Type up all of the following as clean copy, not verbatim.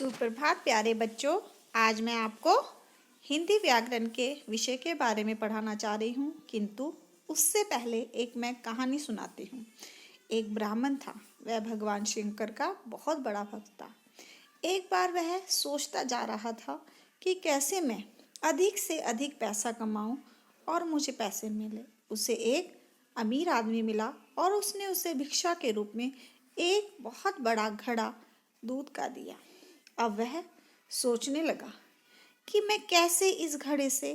सुप्रभात प्यारे बच्चों। आज मैं आपको हिंदी व्याकरण के विषय के बारे में पढ़ाना चाह रही हूँ, किंतु उससे पहले एक मैं कहानी सुनाती हूँ। एक ब्राह्मण था, वह भगवान शंकर का बहुत बड़ा भक्त था। एक बार वह सोचता जा रहा था कि कैसे मैं अधिक से अधिक पैसा कमाऊं और मुझे पैसे मिले। उसे एक अमीर आदमी मिला और उसने उसे भिक्षा के रूप में एक बहुत बड़ा घड़ा दूध का दिया। अब वह सोचने लगा कि मैं कैसे इस घड़े से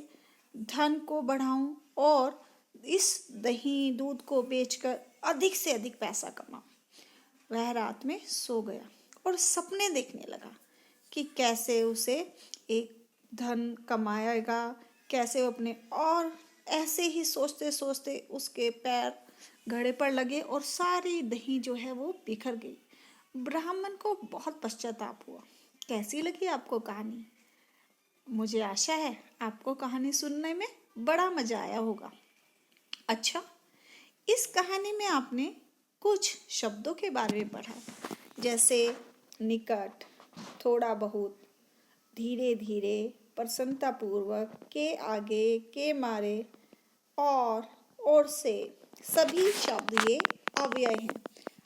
धन को बढ़ाऊं और इस दही दूध को बेचकर अधिक से अधिक पैसा कमाऊं। वह रात में सो गया और सपने देखने लगा कि कैसे उसे एक धन कमाएगा, कैसे वो अपने, और ऐसे ही सोचते सोचते उसके पैर घड़े पर लगे और सारी दही जो है वो बिखर गई। ब्राह्मण को बहुत पश्चाताप हुआ। कैसी लगी आपको कहानी? मुझे आशा है आपको कहानी सुनने में बड़ा मजा आया होगा। अच्छा, इस कहानी में आपने कुछ शब्दों के बारे में पढ़ा, जैसे निकट, थोड़ा बहुत, धीरे धीरे, प्रसन्नतापूर्वक, के आगे, के मारे, और से। सभी शब्द ये अव्यय हैं,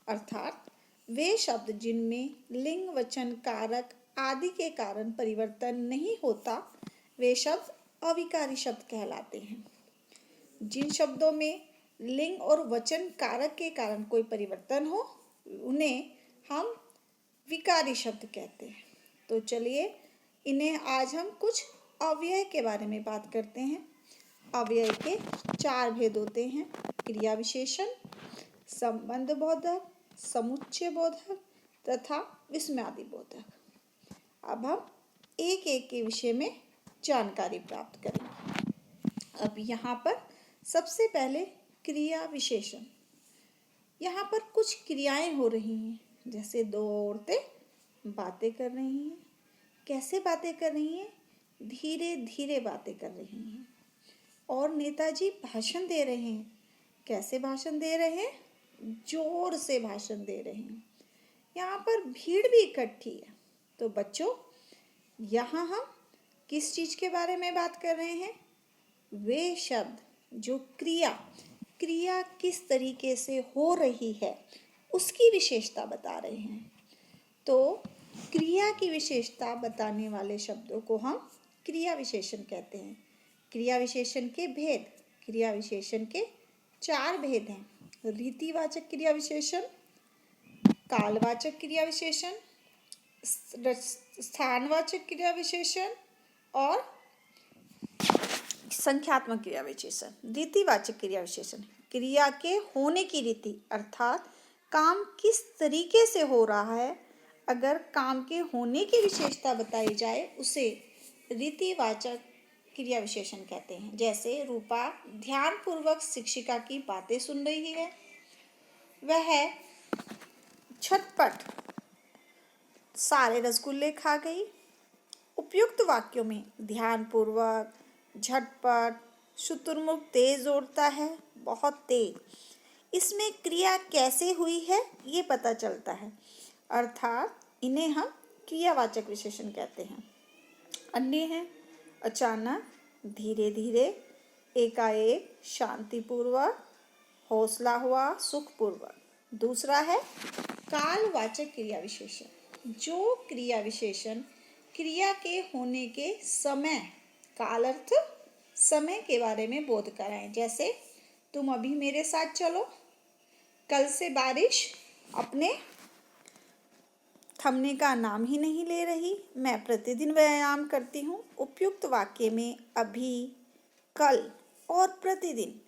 अर्थात वे शब्द जिनमें लिंग, वचन, कारक आदि के कारण परिवर्तन नहीं होता, वे शब्द अविकारी शब्द कहलाते हैं। जिन शब्दों में लिंग और वचन कारक के कारण कोई परिवर्तन हो, उन्हें हम विकारी शब्द कहते हैं। तो चलिए इन्हें आज हम कुछ अव्यय के बारे में बात करते हैं। अव्यय के 4 भेद होते हैं: क्रिया विशेषण, संबंध बोधक, समुच्चय बोधक तथा विस्मयादि बोधक। अब हम एक एक के विषय में जानकारी प्राप्त करेंगे। अब यहाँ पर सबसे पहले क्रिया विशेषण। यहाँ पर कुछ क्रियाएं हो रही हैं, जैसे 2 औरतें बातें कर रही हैं। कैसे बातें कर रही हैं? धीरे धीरे बातें कर रही हैं। और नेताजी भाषण दे रहे हैं। कैसे भाषण दे रहे हैं? जोर से भाषण दे रहे हैं। यहाँ पर भीड़ भी इकट्ठी है। तो बच्चों, यहाँ हम किस चीज के बारे में बात कर रहे हैं? वे शब्द जो क्रिया किस तरीके से हो रही है उसकी विशेषता बता रहे हैं। तो क्रिया की विशेषता बताने वाले शब्दों को हम क्रिया विशेषण कहते हैं। क्रिया विशेषण के भेद, क्रिया विशेषण के 4 भेद हैं: रीतिवाचक क्रिया विशेषण, कालवाचक क्रिया विशेषण, स्थानवाचक क्रिया विशेषण और संख्यात्मक क्रिया विशेषण। रीतिवाचक क्रिया विशेषण क्रिया के होने की रीति, अर्थात काम किस तरीके से हो रहा है, अगर काम के होने की विशेषता बताई जाए उसे रीतिवाचक क्रिया विशेषण कहते हैं। जैसे रूपा ध्यानपूर्वक शिक्षिका की बातें सुन रही है, वह झटपट सारे रसगुल्ले खा गई। उपयुक्त वाक्यों में ध्यानपूर्वक, झटपट, शुतुरमुर्ग तेज दौड़ता है, बहुत तेज, इसमें क्रिया कैसे हुई है ये पता चलता है, अर्थात इन्हें हम क्रियावाचक विशेषण कहते हैं। अन्य हैं अचानक, धीरे धीरे, एकाएक, शांतिपूर्वक, हौसला हुआ, सुखपूर्वक। दूसरा है कालवाचक क्रिया विशेषण, जो क्रिया विशेषण क्रिया के होने के समय, काल अर्थ समय के बारे में बोध कराएं। जैसे तुम अभी मेरे साथ चलो, कल से बारिश अपने थमने का नाम ही नहीं ले रही, मैं प्रतिदिन व्यायाम करती हूँ। उपयुक्त वाक्य में अभी, कल और प्रतिदिन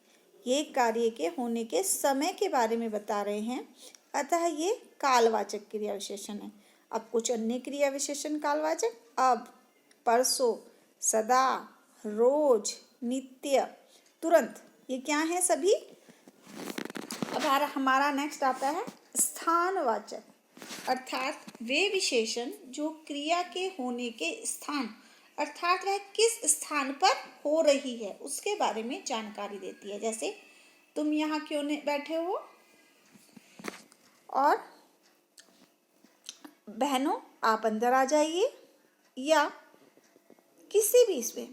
ये कार्य के होने के समय के बारे में बता रहे हैं, अतः ये कालवाचक क्रिया विशेषण है। अब कुछ अन्य क्रिया विशेषण कालवाचक: अब, परसों, सदा, रोज, नित्य, तुरंत। ये क्या है सभी? अब हमारा नेक्स्ट आता है स्थानवाचक, अर्थात वे विशेषण जो क्रिया के होने के स्थान, अर्थात वह किस स्थान पर हो रही है उसके बारे में जानकारी देती है। जैसे तुम यहाँ क्यों नहीं बैठे हो? और बहनों, आप अंदर आ जाइए, या किसी भी इसमें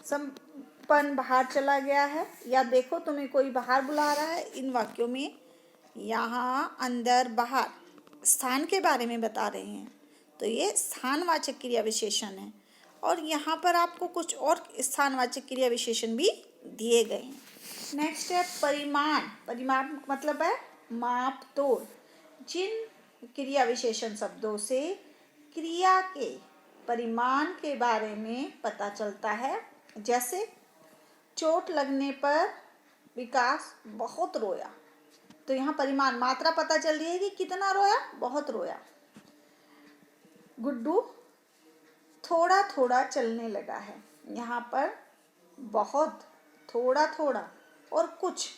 संपन्न बाहर चला गया है, या देखो तुम्हें कोई बाहर बुला रहा है। इन वाक्यों में यहाँ अंदर बाहर स्थान के बारे में बता रहे हैं, तो ये स्थानवाचक क्रिया विशेषण है। और यहाँ पर आपको कुछ और स्थानवाचक क्रिया विशेषण भी दिए गए हैं। नेक्स्ट है परिमाण। परिमाण मतलब है माप तोल। जिन क्रिया विशेषण शब्दों से क्रिया के परिमाण के बारे में पता चलता है, जैसे चोट लगने पर विकास बहुत रोया, तो यहाँ परिमाण मात्रा पता चल रही है कि कितना रोया, बहुत रोया। गुड्डू थोड़ा थोड़ा चलने लगा है, यहाँ पर बहुत, थोड़ा थोड़ा और कुछ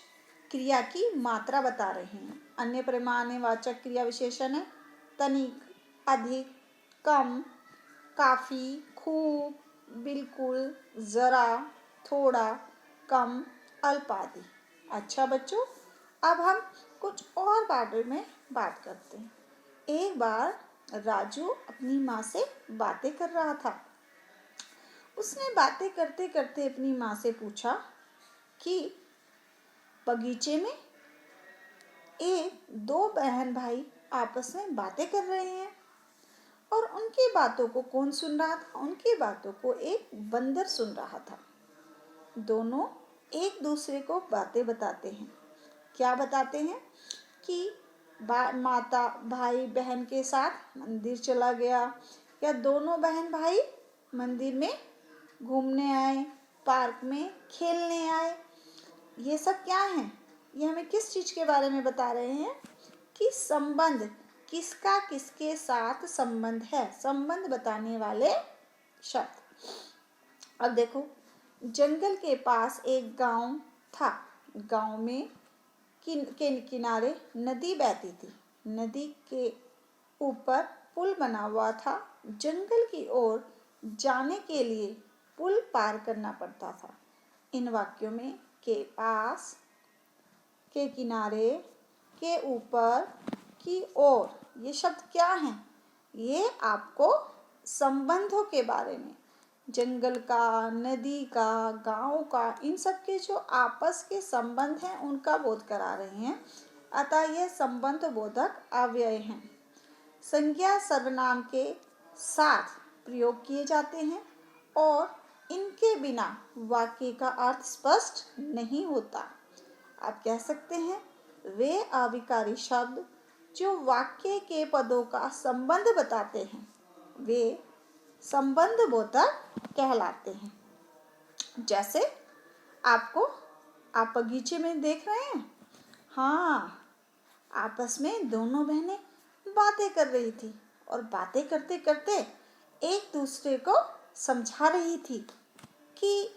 क्रिया की मात्रा बता रहे हैं। अन्य परिमाणवाचक क्रिया विशेषण है तनिक, अधिक, कम, काफी, खूब, बिल्कुल, जरा, थोड़ा, कम, अल्प आदि। अच्छा बच्चों, अब हम कुछ और बारे में बात करते हैं। एक बार राजू अपनी माँ से बातें कर रहा था। उसने बातें करते करते अपनी माँ से पूछा कि बगीचे में दो बहन भाई आपस में बातें कर रहे हैं, और उनकी बातों को कौन सुन रहा था? उनकी बातों को एक बंदर सुन रहा था। दोनों एक दूसरे को बातें बताते हैं। क्या बताते हैं? कि माता भाई बहन के साथ मंदिर चला गया, या दोनों बहन भाई मंदिर में घूमने आए, पार्क में खेलने आए। ये सब क्या है? ये हमें किस चीज़ के बारे में बता रहे हैं? कि संबंध, किसका किसके साथ संबंध है, संबंध बताने वाले शब्द। अब देखो, जंगल के पास एक गांव था। गांव में के किनारे नदी बहती थी। नदी के ऊपर पुल बना हुआ था। जंगल की ओर जाने के लिए पुल पार करना पड़ता था। इन वाक्यों में के पास, के किनारे, के ऊपर, की ओर, ये शब्द क्या हैं? ये आपको संबंधों के बारे में, जंगल का, नदी का, गांव का, इन सब के जो आपस के संबंध हैं उनका बोध करा रहे हैं। अतः यह संबंध बोधक अव्यय हैं। संज्ञा सर्वनाम के साथ प्रयोग किए जाते हैं और इनके बिना वाक्य का अर्थ स्पष्ट नहीं होता। आप कह सकते हैं वे अविकारी शब्द जो वाक्य के पदों का संबंध बताते हैं, वे संबंध बोधक कहलाते हैं। जैसे आप बगीचे में देख रहे हैं, हाँ, आपस में दोनों बहनें बातें कर रही थी, और बातें करते करते एक दूसरे को समझा रही थी कि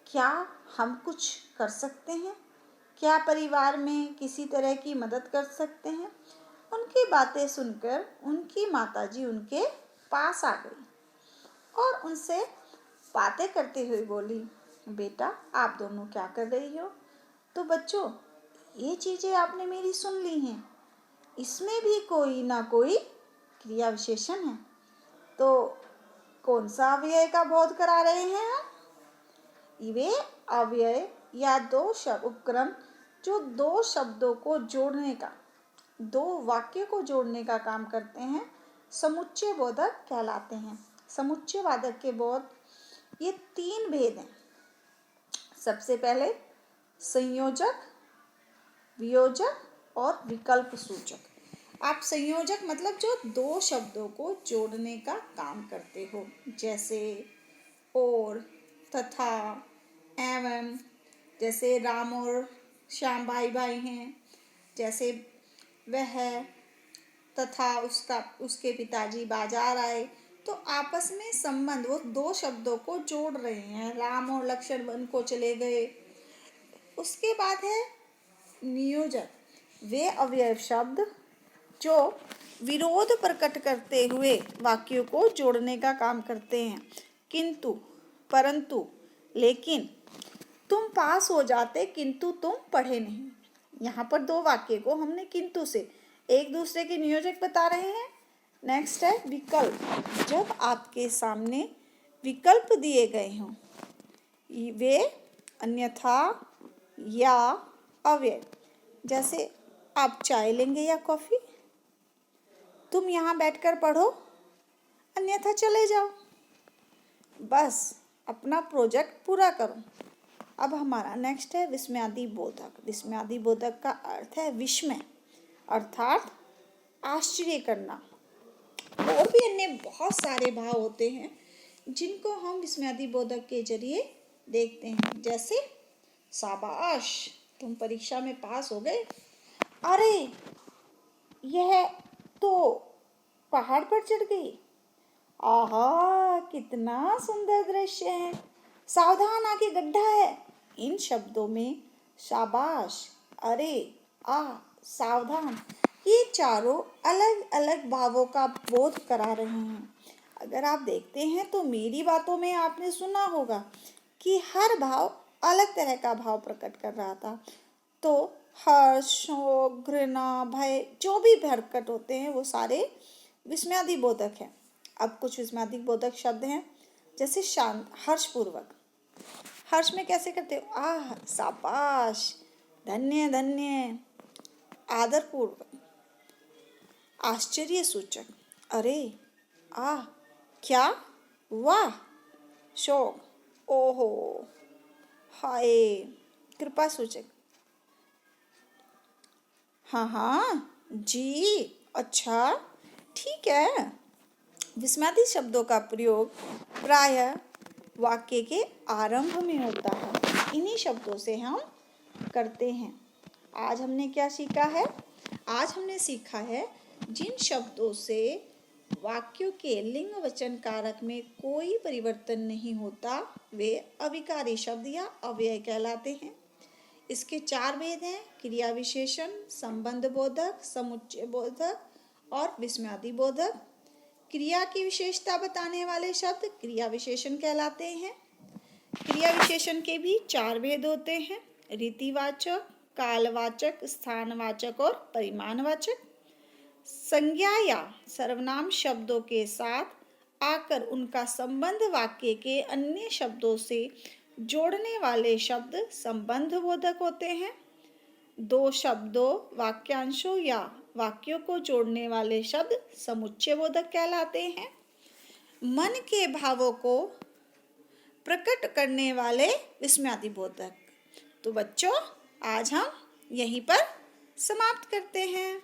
क्या हम कुछ कर सकते हैं, क्या परिवार में किसी तरह की मदद कर सकते हैं। उनकी बातें सुनकर उनकी माताजी उनके पास आ गई और उनसे बातें करते हुए बोली, बेटा आप दोनों क्या कर रही हो? तो बच्चों, ये चीज़ें आपने मेरी सुन ली हैं, इसमें भी कोई ना कोई क्रिया विशेषण है, तो कौन सा अव्यय का बोध करा रहे हैं हम? वे अव्यय या दो शब्द उपक्रम जो दो शब्दों को जोड़ने का, दो वाक्य को जोड़ने का काम करते हैं, समुच्चय बोधक कहलाते हैं। समुच्चय वादक के बोध, ये तीन भेद हैं। सबसे पहले संयोजक, वियोजक और विकल्प सूचक। आप संयोजक मतलब जो दो शब्दों को जोड़ने का काम करते हो, जैसे और, तथा, एवं। जैसे राम और श्याम भाई भाई हैं, जैसे वह तथा उसके पिताजी बाजार आए, तो आपस में संबंध, वो दो शब्दों को जोड़ रहे हैं। राम और लक्ष्मण वन को चले गए। उसके बाद है नियोजक, वे अव्यय शब्द जो विरोध प्रकट करते हुए वाक्यों को जोड़ने का काम करते हैं। किंतु, परंतु, लेकिन, तुम पास हो जाते किंतु तुम पढ़े नहीं। यहाँ पर दो वाक्य को हमने किंतु से एक दूसरे के नियोजक बता रहे हैं, नेक्स्ट है विकल्प। जब आपके सामने विकल्प दिए गए हों, वे अन्यथा या अव्यय, जैसे आप चाय लेंगे या कॉफी, तुम यहाँ बैठकर पढ़ो, अन्यथा चले जाओ, बस अपना प्रोजेक्ट पूरा करो। अब हमारा नेक्स्ट है विस्मयादि बोधक। विस्मयादि बोधक का अर्थ है विस्मय, अर्थात आश्चर्य करना। और भी अन्य बहुत सारे भाव होते हैं जिनको हम विस्मयादि बोधक के जरिए देखते हैं, जैसे शाबाश तुम परीक्षा में पास हो गए, अरे यह तो पहाड़ पर चढ़ गई, आहा कितना सुंदर दृश्य है, सावधान आगे गड्ढा है। इन शब्दों में शाबाश, अरे, सावधान, ये चारों अलग अलग भावों का बोध करा रहे हैं। अगर आप देखते हैं तो मेरी बातों में आपने सुना होगा कि हर भाव अलग तरह का भाव प्रकट कर रहा था। तो हर्ष, शोक, घृणा, भय, जो भी प्रकट होते हैं वो सारे विस्मयादि बोधक हैं। अब कुछ विस्मयादि बोधक शब्द हैं, जैसे शांत, हर्षपूर्वक। हर्ष में कैसे करते हो? आह शाबाश, धन्य धन्य। आदरपूर्वक, आश्चर्य सूचक, अरे, आह क्या, वाह। शोक, ओहो, हाय। कृपा सूचक, हाँ जी, अच्छा, ठीक है। विस्मयादि शब्दों का प्रयोग प्रायः वाक्य के आरंभ में होता है। इन्हीं शब्दों से हम करते हैं। आज हमने क्या सीखा है? आज हमने सीखा है जिन शब्दों से वाक्यों के लिंग वचन कारक में कोई परिवर्तन नहीं होता, वे अविकारी शब्द या अव्यय कहलाते हैं। इसके 4 भेद हैं: क्रिया विशेषण, संबंध बोधक, समुच्चय बोधक और विस्मयादि बोधक। क्रिया की विशेषता बताने वाले शब्द क्रिया विशेषण कहलाते हैं। क्रिया विशेषण के भी 4 भेद होते हैं: रीतिवाचक, कालवाचक, स्थानवाचक और परिमाणवाचक। संज्ञा या सर्वनाम शब्दों के साथ आकर उनका संबंध वाक्य के अन्य शब्दों से जोड़ने वाले शब्द संबंध बोधक होते हैं। 2 शब्दों, वाक्यांशों या वाक्यों को जोड़ने वाले शब्द समुच्चय बोधक कहलाते हैं। मन के भावों को प्रकट करने वाले विस्मयादि बोधक। तो बच्चों, आज हम यहीं पर समाप्त करते हैं।